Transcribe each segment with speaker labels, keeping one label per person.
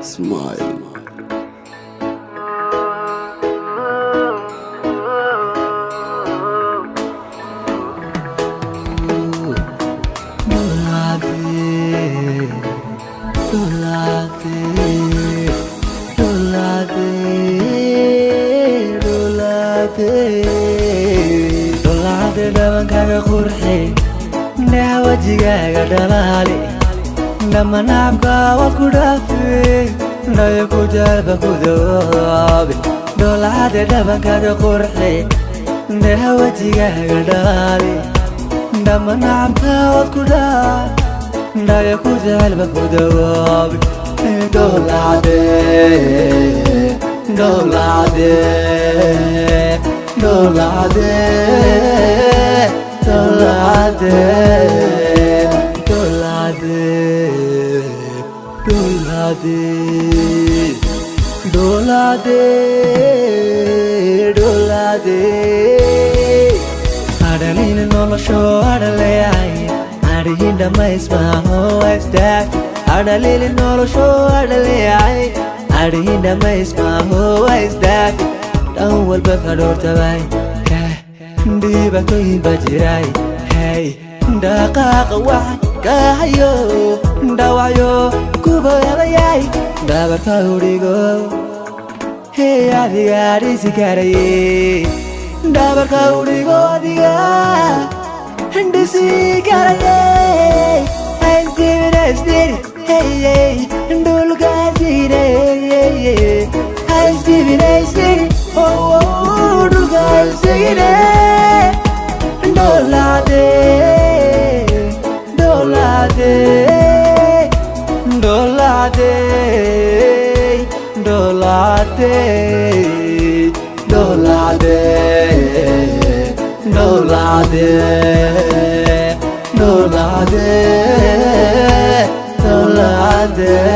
Speaker 1: Smile.
Speaker 2: dhabankaaga qurxi indhaha wajigaaga dhalaali dhamanaabka waad ku dhaafi dhayo ku jalba ku dawoobi dhoolacade dhabankaaga qurxi indhaha wajigaaga dhalaali dhamanaabka waad ku dhaafi dhayo ku jalba ku dawoobi dhoolacade dhoolacade dhoolacade Dolade, dolade, dolade, dolade, dolade. Adalina no lo show, adalay. Adinda mais maho stack. Adalina no lo show, adalay. Adinda mais maho stack. Don't worry about your tabay. Diba ko iba jiray hey daqaqa wax ka hayo dhawayo kubayay dabarka urigo hey adiga risi karaye dabarka urigo adiga ndisi karaye hey divinasdir hey ndulga zire hey divinasdir oh ndulga zire Dolade, dolade, dolade, dolade, dolade, dolade, dolade, dolade.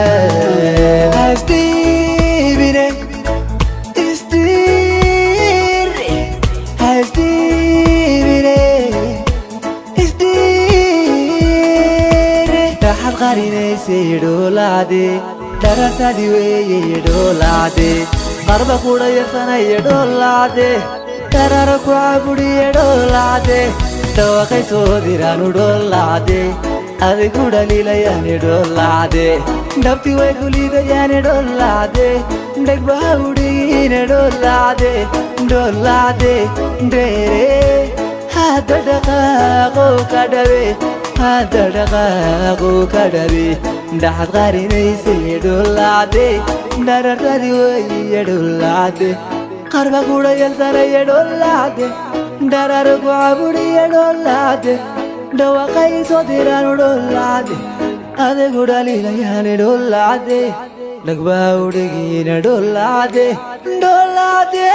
Speaker 2: qarinaysi dhoolade darartadi weeye dhoolade qarba kuda yasanay dhoolade darara ku abudi dhoolade dawaqay soo diranu dhoolade adigu dhaliilayaan dhoolade dhabti way gulidayaan dhoolade dhagba udiin dhoolade dhoolade dheere hada dhaqaaqo kadhabe hada dhaqaaqo kadhabe dhaxad qarinaysi dhoolade darartadi weeye dhoolade qarba kuda yalsanay dhoolade darara ku abudi dhoolade dawaqay soo diranu dhoolade adigu dhaliilayaan dhoolade dhagba udiin dhoolade dhoolade